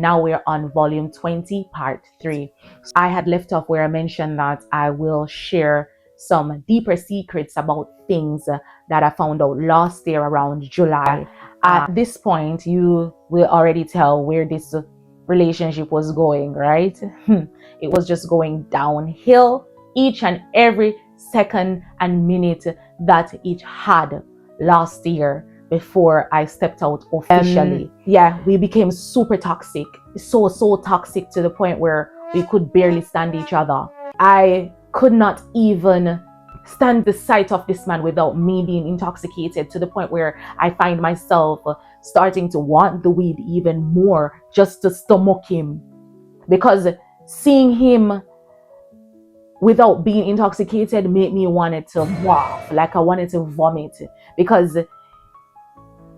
Now we're on volume 20, part 3. I had left off where I mentioned that I will share some deeper secrets about things that I found out last year around July. At this point, you will already tell where this relationship was going, right? It was just going downhill each and every second and minute that it had last year before I stepped out officially. We became super toxic, so toxic to the point where we could barely stand each other. I could not even stand the sight of this man without me being intoxicated, to the point where I find myself starting to want the weed even more just to stomach him, because seeing him without being intoxicated made me wanted to waft, like I wanted to vomit, because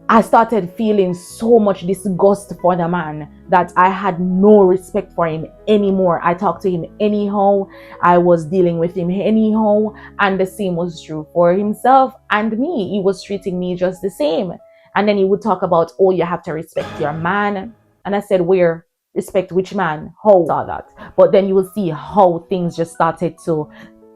I started feeling so much disgust for the man that I had no respect for him anymore. I talked to him anyhow, I was dealing with him anyhow, and the same was true for himself and me. He was treating me just the same. And then he would talk about, oh, you have to respect your man. And I said, where? Respect which man? How? Saw that. But then you will see how things just started to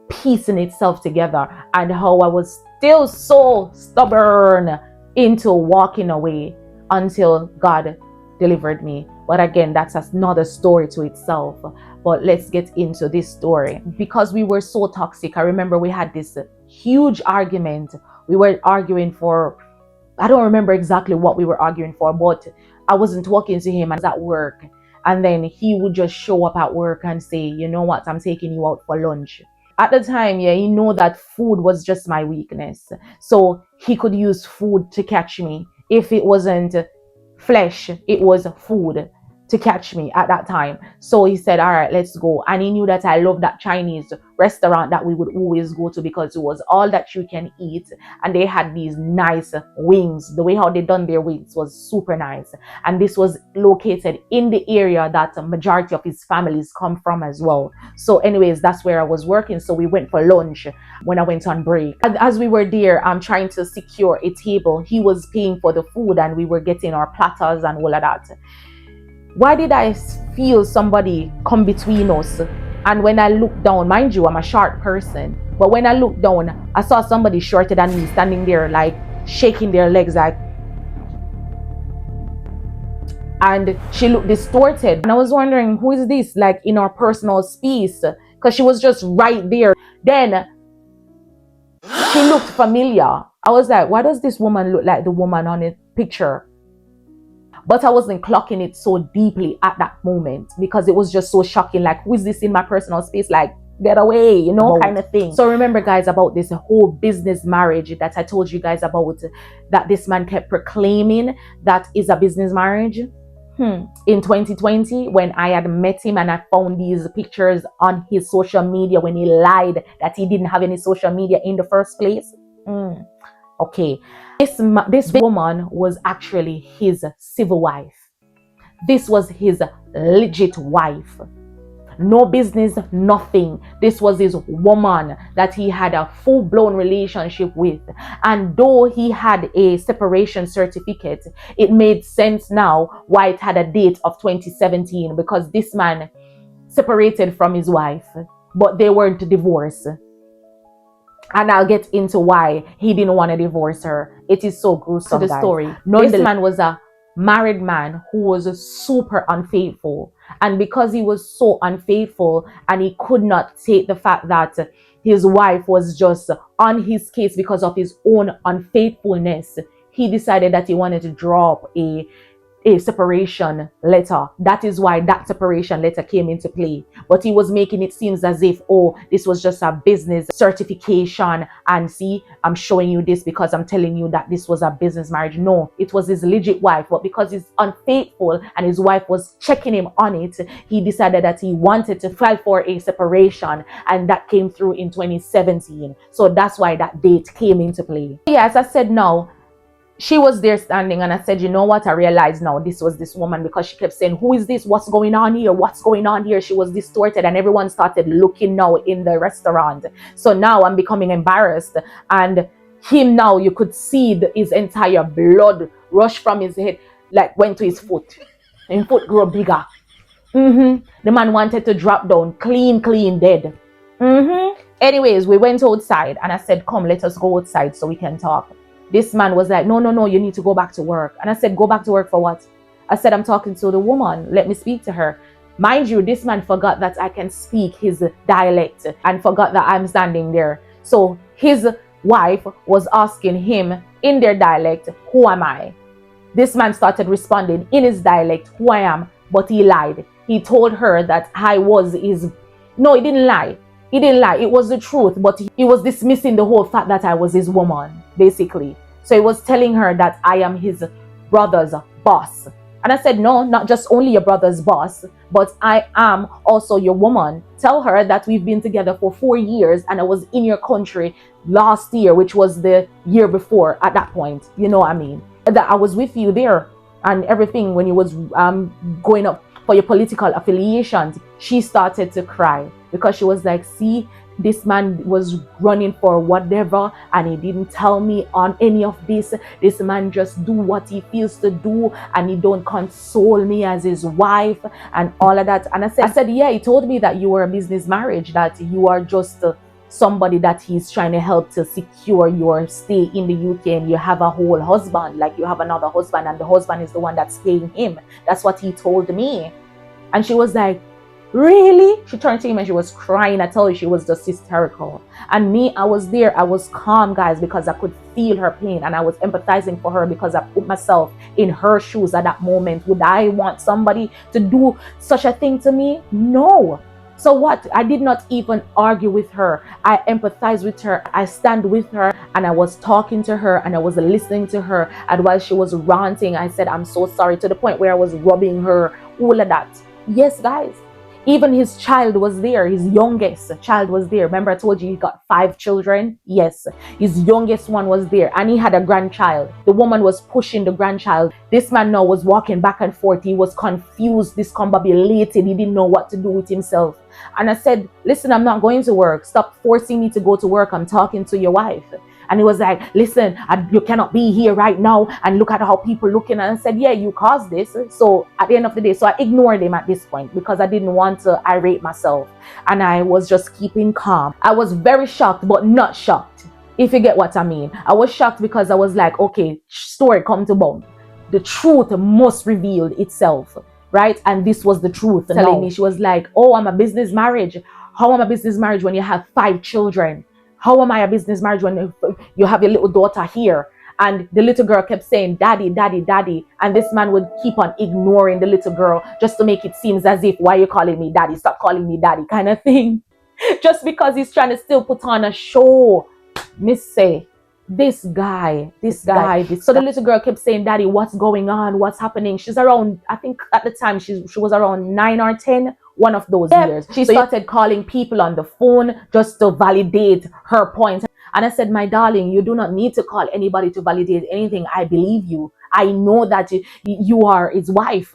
piecing itself together, and how I was still so stubborn into walking away until God delivered me. But again, that's another story to itself. But let's get into this story. Because we were so toxic, I remember we had this huge argument. We were arguing for, I don't remember exactly what we were arguing for, but I wasn't talking to him. I was at work, and then he would just show up at work and say, you know what, I'm taking you out for lunch. At the time, he knew that food was just my weakness. So he could use food to catch me. If it wasn't flesh, it was food to catch me at that time. So he said, all right, let's go. And he knew that I loved that Chinese restaurant that we would always go to, because it was all that you can eat. And they had these nice wings. The way how they done their wings was super nice. And this was located in the area that the majority of his families come from as well. So anyways, that's where I was working. So we went for lunch when I went on break. And as we were there, I'm trying to secure a table. He was paying for the food and we were getting our platters and all of that. Why did I feel somebody come between us? And when I looked down, mind you, I'm a short person, but when I looked down, I saw somebody shorter than me standing there, like shaking their legs, like, and she looked distorted. And I was wondering, who is this, like in our personal space? Because she was just right there. Then she looked familiar. I was like, why does this woman look like the woman on the picture? But I wasn't clocking it so deeply at that moment, because it was just so shocking. Like, who is this in my personal space? Like, get away, you know, kind of thing. So remember, guys, about this whole business marriage that I told you guys about, that this man kept proclaiming that is a business marriage. In 2020, when I had met him and I found these pictures on his social media, when he lied that he didn't have any social media in the first place. Okay, this woman was actually his civil wife. This was his legit wife. No business, nothing. This was his woman that he had a full-blown relationship with. And though he had a separation certificate, it made sense now why it had a date of 2017, because this man separated from his wife, but they weren't divorced. And I'll get into why he didn't want to divorce her. It is so gruesome, the story. This man was a married man who was super unfaithful. And because he was so unfaithful and he could not take the fact that his wife was just on his case because of his own unfaithfulness, he decided that he wanted to draw up a separation letter. That is why that separation letter came into play. But he was making it seem as if, oh, this was just a business certification, and see, I'm showing you this because I'm telling you that this was a business marriage. No, it was his legit wife, but because he's unfaithful and his wife was checking him on it, he decided that he wanted to file for a separation, and that came through in 2017. So that's why that date came into play. Yeah, as I said, now she was there standing, and I said, you know what, I realized now this was this woman, because she kept saying, who is this? What's going on here? What's going on here? She was distorted, and everyone started looking now in the restaurant. So now I'm becoming embarrassed, and him now, you could see his entire blood rush from his head, like went to his foot. Him foot grow bigger. The man wanted to drop down, clean, dead. Anyways, we went outside and I said, come, let us go outside so we can talk. This man was like, no, you need to go back to work. And I said, go back to work for what? I said, I'm talking to the woman. Let me speak to her. Mind you, this man forgot that I can speak his dialect and forgot that I'm standing there. So his wife was asking him in their dialect, who am I? This man started responding in his dialect, who I am, but he lied. He told her that I was his... No, he didn't lie. He didn't lie. It was the truth, but he was dismissing the whole fact that I was his woman, basically. So he was telling her that I am his brother's boss. And I said, no, not just only your brother's boss, but I am also your woman. Tell her that we've been together for 4 years and I was in your country last year, which was the year before at that point. You know what I mean? That I was with you there and everything when you was going up for your political affiliations. She started to cry because she was like, see, this man was running for whatever and he didn't tell me on any of this. This man just do what he feels to do and he don't console me as his wife and all of that. And I said, yeah, he told me that you were a business marriage, that you are just somebody that he's trying to help to secure your stay in the UK, and you have a whole husband, like you have another husband and the husband is the one that's paying him. That's what he told me. And she was like, really? She turned to him and she was crying. I told you she was just hysterical. And me, I was there. I was calm, guys, because I could feel her pain and I was empathizing for her because I put myself in her shoes at that moment. Would I want somebody to do such a thing to me? No. So what? I did not even argue with her. I empathized with her. I stand with her and I was talking to her and I was listening to her. And while she was ranting, I said, I'm so sorry, to the point where I was rubbing her, all of that. Yes, guys. Even his child was there. His youngest child was there. Remember I told you he got 5 children? Yes. His youngest one was there and he had a grandchild. The woman was pushing the grandchild. This man now was walking back and forth. He was confused, discombobulated. He didn't know what to do with himself. And I said, listen, I'm not going to work. Stop forcing me to go to work. I'm talking to your wife. And he was like, listen, you cannot be here right now. And look at how people looking. And I said, yeah, you caused this. So at the end of the day, so I ignored him at this point because I didn't want to irate myself. And I was just keeping calm. I was very shocked, but not shocked, if you get what I mean. I was shocked because I was like, okay, story come to bump. The truth must reveal itself, right? And this was the truth. Telling me, she was like, oh, I'm a business marriage. How am I a business marriage when you have 5 children? How am I a business marriage when you have your little daughter here? And the little girl kept saying, daddy, daddy, daddy. And this man would keep on ignoring the little girl just to make it seem as if, why are you calling me daddy? Stop calling me daddy, kind of thing. Just because he's trying to still put on a show. Miss say, this guy. So the little girl kept saying, daddy, what's going on? What's happening? She's around, I think at the time she was around 9 or 10. One of those years. She started calling people on the phone just to validate her point. And I said, my darling, you do not need to call anybody to validate anything. I believe you. I know that you are his wife.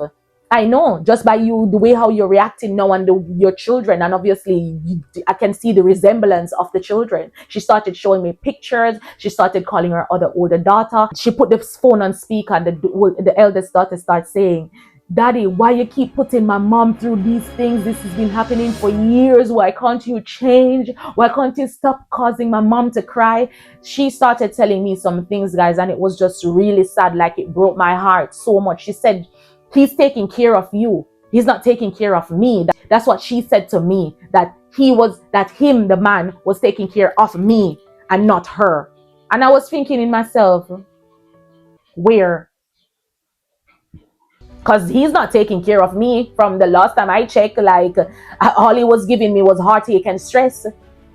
I know just by you, the way how you're reacting now and your children. And obviously I can see the resemblance of the children. She started showing me pictures. She started calling her other older daughter. She put the phone on speaker and the eldest daughter started saying, daddy, why you keep putting my mom through these things? This has been happening for years. Why can't you change? Why can't you stop causing my mom to cry? She started telling me some things, guys, and it was just really sad. Like, it broke my heart so much. She said, he's taking care of you. He's not taking care of me. That's what she said to me, that the man was taking care of me and not her. And I was thinking in myself, where? Because he's not taking care of me. From the last time I checked, like, all he was giving me was heartache and stress.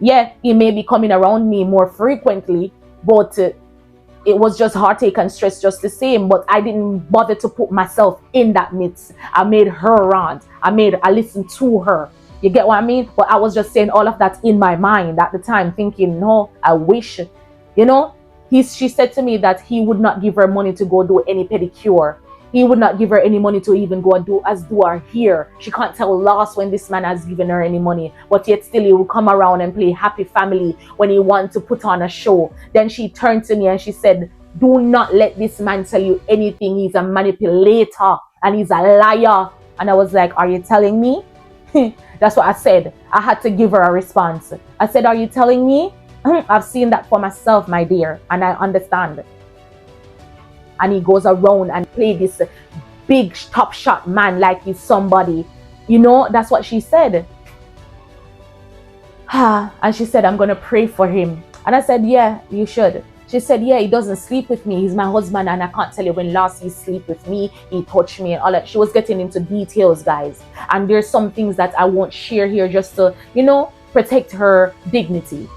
Yeah, he may be coming around me more frequently, but it was just heartache and stress just the same. But I didn't bother to put myself in that midst. I made her rant. I listened to her. You get what I mean? But I was just saying all of that in my mind at the time, thinking, no, I wish, you know. She said to me that he would not give her money to go do any pedicure. He would not give her any money to even go and do her hair. She can't tell loss when this man has given her any money. But yet still he will come around and play happy family when he wants to put on a show. Then she turned to me and she said, do not let this man tell you anything. He's a manipulator. and he's a liar. And I was like, are you telling me? That's what I said. I had to give her a response. I said, are you telling me? I've seen that for myself, my dear, and I understand. And he goes around and play this big top shot man like he's somebody. You know, that's what she said. And she said, I'm going to pray for him. And I said, yeah, you should. She said, yeah, he doesn't sleep with me. He's my husband, and I can't tell you when last he sleep with me. He touched me and all that. She was getting into details, guys. And there's some things that I won't share here just to, protect her dignity.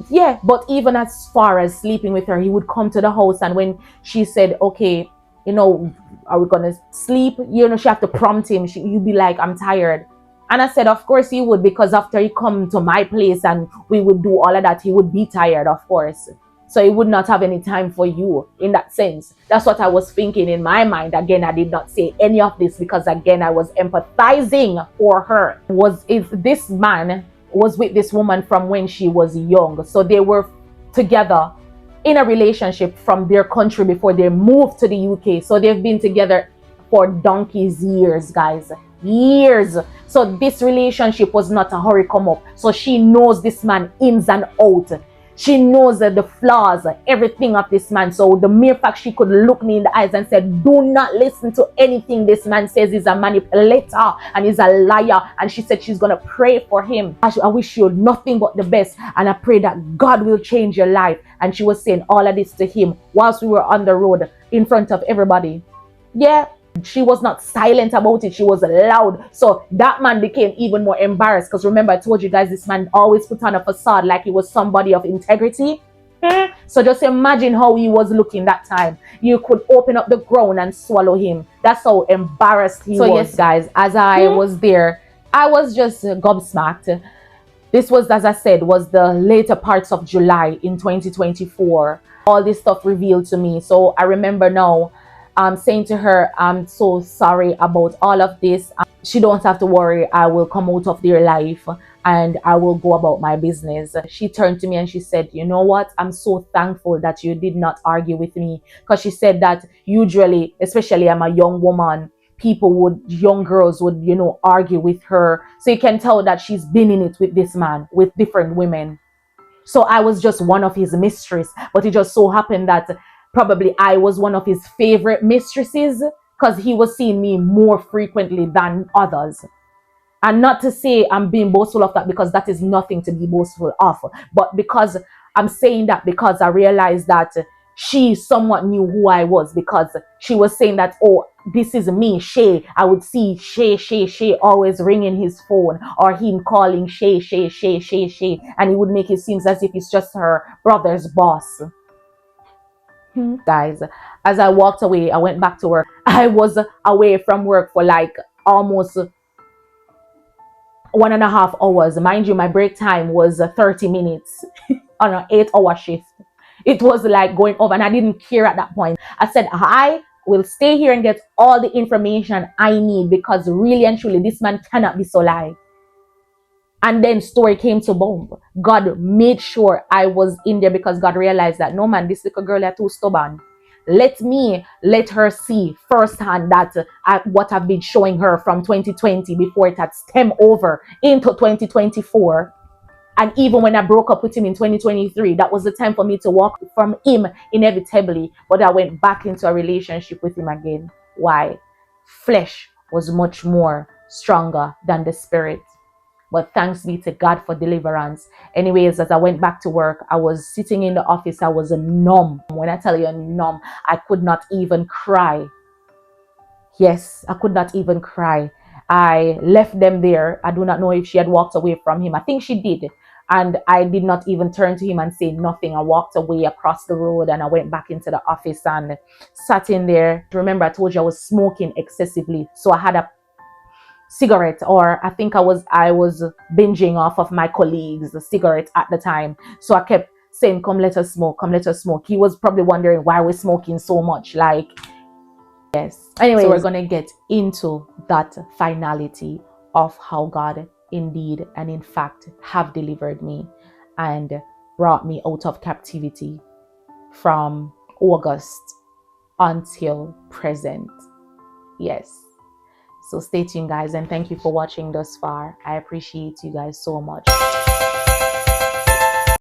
Yeah, but even as far as sleeping with her, he would come to the house, and when she said, okay, are we gonna sleep? She have to prompt him. You'd be like, I'm tired. And I said, of course he would, because after he come to my place and we would do all of that, he would be tired, of course. So he would not have any time for you in that sense. That's what I was thinking in my mind. Again, I did not say any of this because, again, I was empathizing for her. If this man was with this woman from when she was young. So they were together in a relationship from their country before they moved to the UK. So they've been together for donkey's years, guys. Years. So this relationship was not a hurry come up. So she knows this man ins and out. She knows the flaws, everything of this man. So the mere fact she could look me in the eyes and said, do not listen to anything this man says. He's a manipulator and he's a liar. And she said she's going to pray for him. I wish you nothing but the best. And I pray that God will change your life. And she was saying all of this to him whilst we were on the road in front of everybody. Yeah. She was not silent about it. She was loud. So that man became even more embarrassed, because remember, I told you guys, this man always put on a facade like he was somebody of integrity. So just imagine how he was looking that time. You could open up the ground and swallow him. That's how embarrassed he was. So yes, guys, as I was there, I was just gobsmacked. This was, as I said, was the later parts of July in 2024. All this stuff revealed to me. So I remember now saying to her, I'm so sorry about all of this. She don't have to worry. I will come out of their life and I will go about my business. She turned to me and she said, you know what? I'm so thankful that you did not argue with me. Because she said that usually, especially I'm a young woman, young girls would, argue with her. So you can tell that she's been in it with this man, with different women. So I was just one of his mistresses, but it just so happened that probably I was one of his favorite mistresses, because he was seeing me more frequently than others. And not to say I'm being boastful of that, because that is nothing to be boastful of. But because I'm saying that because I realized that she somewhat knew who I was, because she was saying that, oh, this is me, Shay. I would see Shay always ringing his phone, or him calling Shay. And he would make it seem as if it's just her brother's boss. Guys, as I walked away, I went back to work. I was away from work for like almost 1.5 hours. Mind you, my break time was 30 minutes on an 8-hour shift. It was like going over, and I didn't care at that point. I said, I will stay here and get all the information I need, because really and truly, this man cannot be so live. And then story came to bomb. God made sure I was in there, because God realized that, no man, this little girl is too stubborn. Let her see firsthand that what I've been showing her from 2020 before it had stemmed over into 2024. And even when I broke up with him in 2023, that was the time for me to walk from him inevitably. But I went back into a relationship with him again. Why? Flesh was much more stronger than the spirit. But thanks be to God for deliverance. Anyways, as I went back to work, I was sitting in the office. I was numb. When I tell you numb, I could not even cry. Yes, I could not even cry. I left them there. I do not know if she had walked away from him. I think she did. And I did not even turn to him and say nothing. I walked away across the road and I went back into the office and sat in there. Remember, I told you I was smoking excessively. So I had a cigarette, or I think I was binging off of my colleagues' cigarette at the time. So I kept saying, come let us smoke, come let us smoke. He was probably wondering why we're smoking so much. Like, yes. Anyway, so we're gonna get into that finality of how God indeed and in fact have delivered me and brought me out of captivity from August until present. Yes. So stay tuned, guys, and thank you for watching thus far. I appreciate you guys so much.